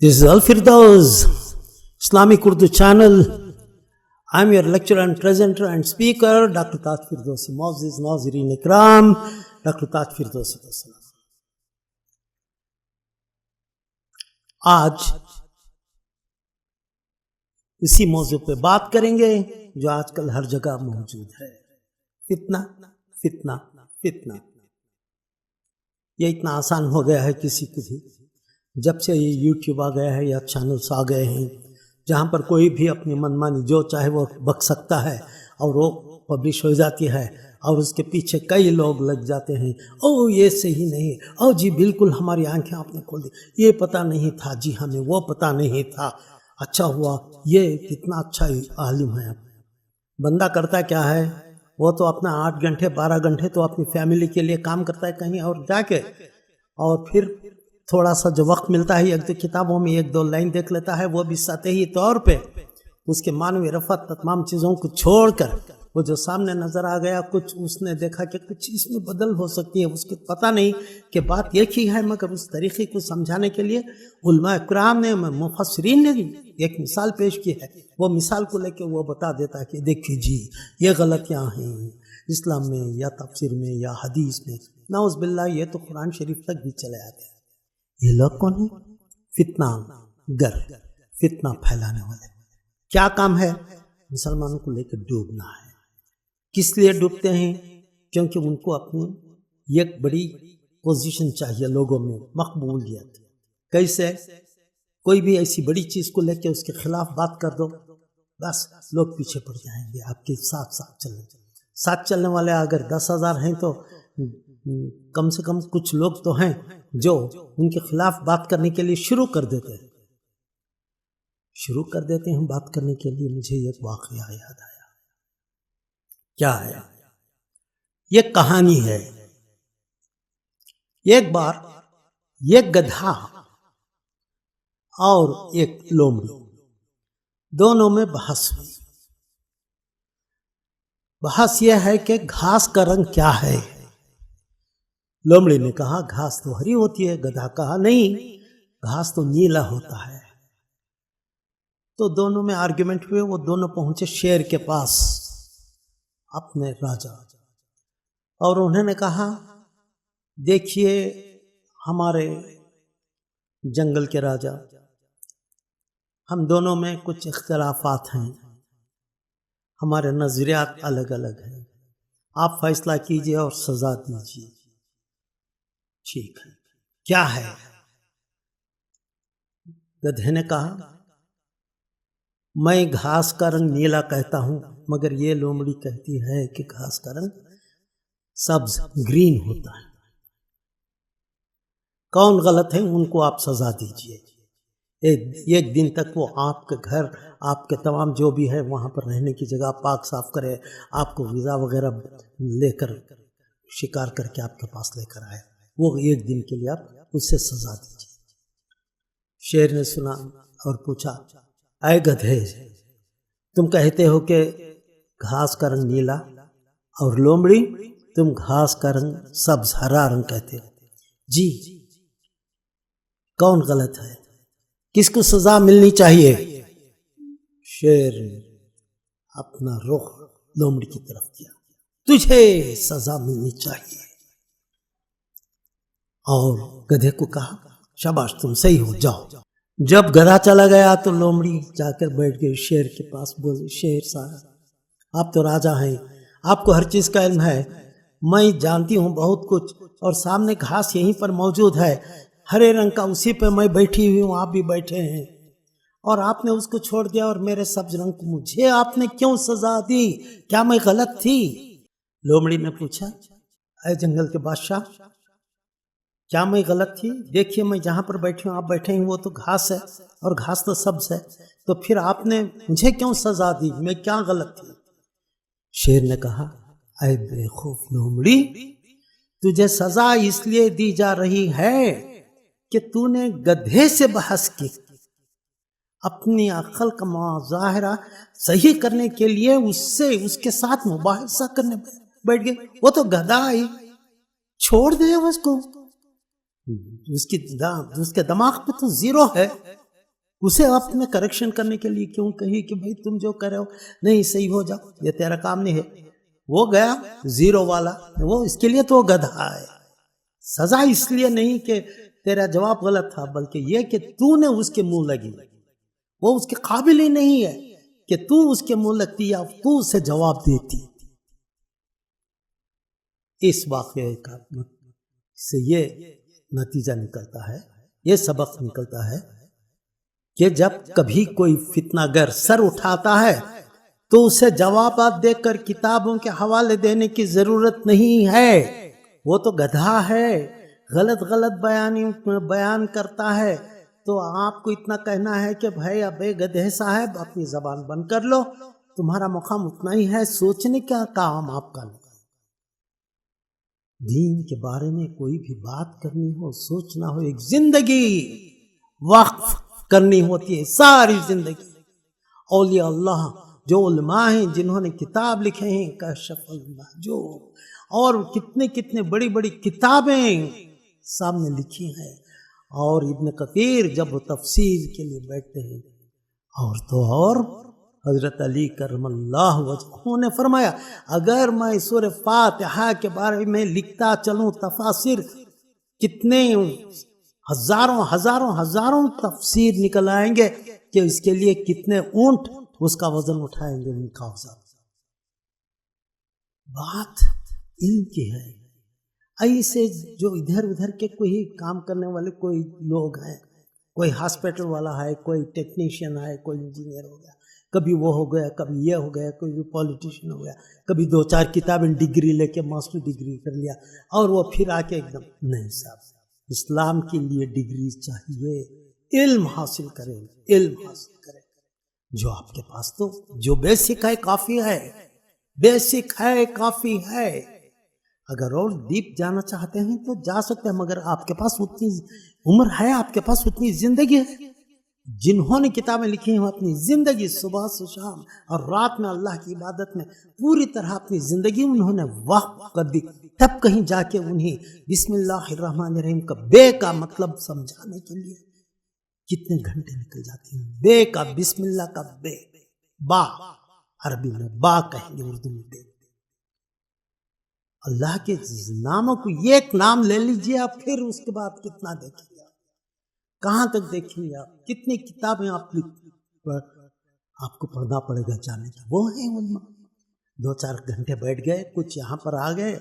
This is Al Firdaus, Islamic Urdu channel. I'm your lecturer and presenter and speaker, Dr. Taj Firdausi. Mu'azziz Nazireen Ikram, Dr. Taj Firdausi. آج اسی موضوع پہ بات کریں گے جو آج کل ہر جگہ موجود ہے، فتنہ فتنہ فتنہ۔ یہ اتنا آسان ہو گیا ہے کسی کو بھی، جب سے یہ یوٹیوب آ گیا ہے یا چینلس آ گئے ہیں جہاں پر کوئی بھی اپنی منمانی جو چاہے وہ بک سکتا ہے اور وہ پبلش ہو جاتی ہے، اور اس کے پیچھے کئی لوگ لگ جاتے ہیں، او یہ صحیح نہیں، او جی بالکل ہماری آنکھیں آپ نے کھول دی، یہ پتہ نہیں تھا جی، ہمیں وہ پتہ نہیں تھا، اچھا ہوا یہ کتنا اچھا عالم ہے۔ بندہ کرتا کیا ہے، وہ تو اپنا 8 گھنٹے 12 گھنٹے تو اپنی فیملی کے لیے کام کرتا ہے کہیں اور جا کے، اور پھر تھوڑا سا جو وقت ملتا ہے ایک دو کتابوں میں 1-2 لائن دیکھ لیتا ہے، وہ بھی سطحی طور پہ، اس کے معنوی رفعت تمام چیزوں کو چھوڑ کر وہ جو سامنے نظر آ گیا، کچھ اس نے دیکھا کہ کچھ اس میں بدل ہو سکتی ہے، اس کو پتہ نہیں کہ بات ایک ہی ہے، مگر اس طریقے کو سمجھانے کے لیے علماء کرام نے، مفسرین نے ایک مثال پیش کی ہے، وہ مثال کو لے کے وہ بتا دیتا ہے کہ دیکھیے جی یہ غلطیاں ہیں اسلام میں یا تفسیر میں یا حدیث میں، نعوذ باللہ یہ تو قرآن شریف تک بھی چلے آتے ہیں۔ یہ لوگ کون ہیں؟ فتنہ گر، فتنہ پھیلانے والے۔ کیا کام ہے؟ مسلمانوں کو لے کے ڈوبنا ہے۔ کس لیے ڈوبتے ہیں؟ کیونکہ ان کو اپنی ایک بڑی پوزیشن چاہیے لوگوں میں، مقبولیت۔ کیسے؟ کوئی بھی ایسی بڑی چیز کو لے کے اس کے خلاف بات کر دو، بس لوگ پیچھے پڑ جائیں گے، آپ کے ساتھ چلنے والے اگر 10,000 ہیں تو کم سے کم کچھ لوگ تو ہیں جو ان کے خلاف بات کرنے کے لیے شروع کر دیتے ہیں بات کرنے کے لیے۔ مجھے ایک واقعہ یاد آیا۔ کیا ہے؟ یہ کہانی ہے۔ ایک بار ایک گدھا اور ایک لومڑی دونوں میں بحث ہوئی۔ بحث یہ ہے کہ گھاس کا رنگ کیا ہے؟ لومڑی نے کہا گھاس تو ہری ہوتی ہے، گدھا کہا نہیں، گھاس تو نیلا ہوتا ہے۔ تو دونوں میں آرگیومنٹ ہوئے، وہ دونوں پہنچے شیر کے پاس، اپنے راجا، اور انہوں نے کہا دیکھیے ہمارے جنگل کے راجا، ہم دونوں میں کچھ اختلافات ہیں، ہمارے نظریات الگ الگ ہیں، آپ فیصلہ کیجئے اور سزا دیجئے۔ ٹھیک ہے، کیا ہے؟ گدھے نے کہا میں گھاس کا رنگ نیلا کہتا ہوں، مگر یہ لومڑی کہتی ہے کہ گھاس کا رنگ سبز گرین ہوتا ہے۔ کون غلط ہے؟ ان کو آپ سزا دیجئے۔ ایک دن تک وہ آپ کے گھر، آپ کے تمام جو بھی ہے وہاں پر رہنے کی جگہ پاک صاف کرے، آپ کو غذا وغیرہ لے کر، شکار کر کے آپ کے پاس لے کر آئے، وہ ایک دن کے لیے آپ اسے سزا دیجئے۔ شیر نے سنا اور پوچھا اے گدھے، تم کہتے ہو کہ گھاس کا رنگ نیلا، اور لومڑی تم گھاس کا رنگ سبز ہرا رنگ کہتے ہو، جی کون غلط ہے؟ کس کو سزا ملنی چاہیے؟ شیر نے اپنا رخ لومڑی کی طرف کیا، تجھے سزا ملنی چاہیے۔ اور گدھے کو کہا شاباش تم صحیح ہو، جاؤ۔ جب گدھا چلا گیا تو لومڑی جا کر بیٹھ گئی شیر کے پاس، بولی شیر صاحب آپ تو راجا ہیں، آپ کو ہر چیز کا علم ہے، میں جانتی ہوں بہت کچھ، اور سامنے گھاس یہیں پر موجود ہے، ہرے رنگ کا، اسی پہ میں بیٹھی ہوئی ہوں، آپ بھی بیٹھے ہیں، اور آپ نے اس کو چھوڑ دیا، اور میرے سبز رنگ کو مجھے آپ نے کیوں سزا دی؟ کیا میں غلط تھی؟ لومڑی نے پوچھا اے جنگل کے بادشاہ، کیا میں غلط تھی؟ دیکھیے میں جہاں پر بیٹھی ہوں، آپ بیٹھے ہیں، وہ تو گھاس ہے، اور گھاس تو سبز ہے، تو پھر آپ نے مجھے کیوں سزا دی؟ میں کیا غلط تھی؟ شیر نے کہا اے بے خوف لومڑی، تجھے سزا اس لیے دی جا رہی ہے کہ تو نے گدھے سے بحث کی، اپنی عقل کا مظاہرہ صحیح کرنے کے لیے اس کے ساتھ مباحثہ کرنے بیٹھ گئے۔ وہ تو گدھا ہی، چھوڑ دے اس کو، اس کے دماغ پہ تو زیرو ہے، اسے اپنے کریکشن کرنے کے لیے کیوں کہی کہ بھائی تم جو کر رہے ہو نہیں صحیح ہو جاؤ، یہ تیرا کام نہیں ہے. وہ گیا زیرو والا، وہ اس کے لیے تو گدھا ہے. سزا اس لیے نہیں کہ تیرا جواب غلط تھا، بلکہ یہ کہ تو نے اس کے منہ لگی. وہ اس کے قابل ہی نہیں ہے کہ تو اس کے منہ لگتی یا تو اسے جواب دیتی. اس واقعے کا سے یہ نتیجہ نکلتا ہے، یہ سبق نکلتا ہے کہ جب کبھی کوئی فتنہ گر سر اٹھاتا ہے تو اسے جوابات دے کر کتابوں کے حوالے دینے کی ضرورت نہیں ہے. وہ تو گدھا ہے، غلط بیان کرتا ہے. تو آپ کو اتنا کہنا ہے کہ بھائی اب گدھے صاحب اپنی زبان بند کر لو، تمہارا مقام اتنا ہی ہے، سوچنے کا کام آپ کا نہیں. دین کے بارے میں کوئی بھی بات کرنی ہو، سوچنا ہو، ایک زندگی وقف کرنی ہوتی ہے، ساری زندگی. اولیاء اللہ جو علماء ہیں جنہوں نے کتاب لکھے ہیں، کشف المحجوب، اور کتنے بڑی بڑی کتابیں سامنے لکھی ہیں. اور ابن کثیر جب وہ تفسیر کے لیے بیٹھتے ہیں، اور تو اور حضرت علی کرم اللہ وجہہ نے فرمایا اگر میں سورہ فاتحہ کے بارے میں لکھتا چلوں تفاسیر، کتنے ہزاروں تفسیر نکل آئیں گے کہ اس کے لیے کتنے اونٹ اس کا وزن اٹھائیں گے. ان کا بات علم کی ہے. ایسے جو ادھر ادھر کے کوئی کام کرنے والے کوئی لوگ ہیں، کوئی ہاسپٹل والا ہے، کوئی ٹیکنیشین ہے، کوئی انجینئر ہو گیا، کبھی وہ ہو گیا، کبھی یہ ہو گیا، کوئی بھی پولیٹیشین ہو گیا، کبھی 2-4 کتابیں ڈگری لے کے ماسٹر ڈگری کر لیا، اور وہ پھر آ کے ایک دم نہیں صاحب. اسلام کے لیے ڈگری چاہیے، علم حاصل کریں، علم حاصل کریں. جو آپ کے پاس تو جو بیسک ہے کافی ہے، بیسک ہے کافی ہے. اگر اور ڈیپ جانا چاہتے ہیں تو جا سکتے ہیں، مگر آپ کے پاس اتنی عمر ہے، آپ کے پاس اتنی زندگی ہے. جنہوں نے کتابیں لکھی ہیں اپنی زندگی صبح سے شام اور رات میں اللہ کی عبادت میں پوری طرح اپنی زندگی انہوں نے وقف کر دی. تب کہیں جا کے انہیں بسم اللہ الرحمن الرحیم کا بے کا مطلب سمجھانے کے لیے کتنے گھنٹے نکل جاتے ہیں. بے کا، بسم اللہ کا بے، با عربی میں با کہیں گے، اردو میں بے. اللہ کے ناموں کو ایک نام لے لیجئے آپ، پھر اس کے بعد کتنا دیکھیں گے، کہاں تک دیکھیں گے آپ، کتنی کتابیں آپ کو پڑھنا پڑے گا جانے کی. وہ ہیں علماء 2-4 گھنٹے بیٹھ گئے، کچھ یہاں پر آ گئے،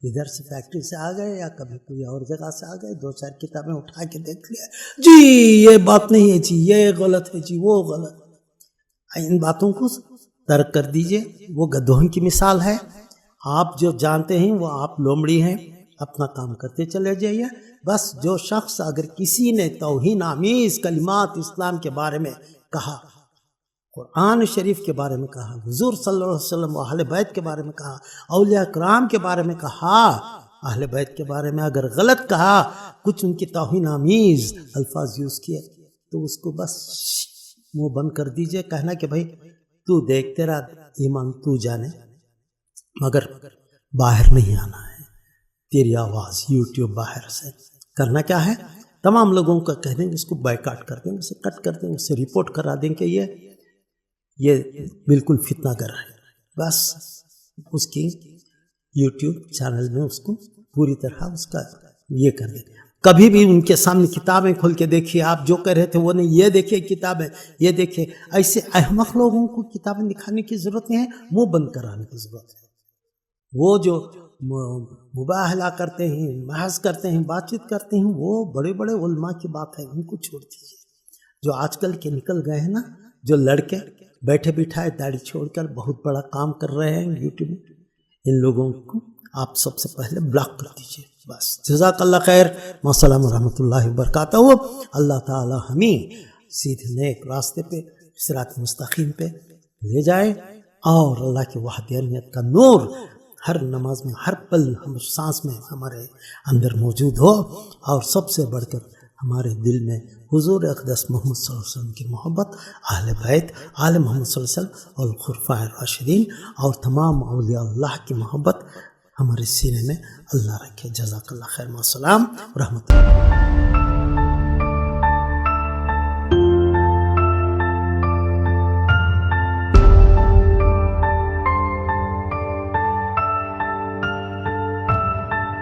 ادھر سے فیکٹری سے آ گئے یا کبھی کوئی اور جگہ سے آ گئے، 2-4 کتابیں اٹھا کے دیکھ لیا، جی یہ بات نہیں ہے، جی یہ غلط ہے، جی وہ غلط. ان باتوں کو ترک کر دیجئے. وہ گدھوں کی مثال ہے. آپ جو جانتے ہیں وہ آپ لومڑی ہیں، اپنا کام کرتے چلے جائیے. بس جو شخص اگر کسی نے توہین آمیز کلمات اسلام کے بارے میں کہا، قرآن شریف کے بارے میں کہا، حضور صلی اللہ علیہ وسلم و اہل بیت کے بارے میں کہا، اولیاء کرام کے بارے میں کہا، اہل بیت کے بارے میں اگر غلط کہا، کچھ ان کی توہین آمیز الفاظ یوز کیے، تو اس کو بس منہ بند کر دیجئے. کہنا کہ بھائی تو دیکھ، تیرا ایمان تو جانے، مگر باہر نہیں آنا ہے. تیری آواز یوٹیوب باہر سے کرنا کیا ہے، تمام لوگوں کا کہہ دیں گے، اس کو بائیکاٹ کر دیں گے، اسے کٹ کر دیں گے، اسے رپورٹ کرا دیں کہ یہ بالکل فتنہ گر ہے. بس اس کی یوٹیوب چینل میں اس کو پوری طرح اس کا یہ کر دیں. کبھی بھی ان کے سامنے کتابیں کھول کے دیکھیے، آپ جو کہہ رہے تھے وہ نہیں، یہ دیکھیے کتابیں، یہ دیکھیے. ایسے احمق لوگوں کو کتابیں دکھانے کی ضرورت نہیں ہے، وہ بند کرانے کی ضرورت ہے. وہ جو مباہلہ کرتے ہیں، محض کرتے ہیں، بات چیت کرتے ہیں، وہ بڑے بڑے علماء کی بات ہے، ان کو چھوڑ دیجیے. جو آج کل کے نکل گئے ہیں نا، جو لڑکے بیٹھے بٹھائے داڑھی چھوڑ کر بہت بڑا کام کر رہے ہیں یوٹیوب میں، ان لوگوں کو آپ سب سے پہلے بلاک کر دیجیے. بس جزاک اللہ خیر. السلام ورحمۃ اللہ وبرکاتہ. اللہ تعالی ہمیں سیدھے نیک راستے پہ، صراط مستقیم پہ لے جائے، اور اللہ کی وحدانیت کا نور ہر نماز میں، ہر پل، ہر سانس میں ہمارے اندر موجود ہو، اور سب سے بڑھ کر ہمارے دل میں حضور اقدس محمد صلی اللہ علیہ وسلم کی محبت، اہل بیت، آل محمد صلی اللہ علیہ وسلم اور خلفائے راشدین اور تمام اولیاء اللہ کی محبت ہمارے سینے میں اللہ رکھے. جزاک اللہ خیر. السلام ورحمۃ اللہ.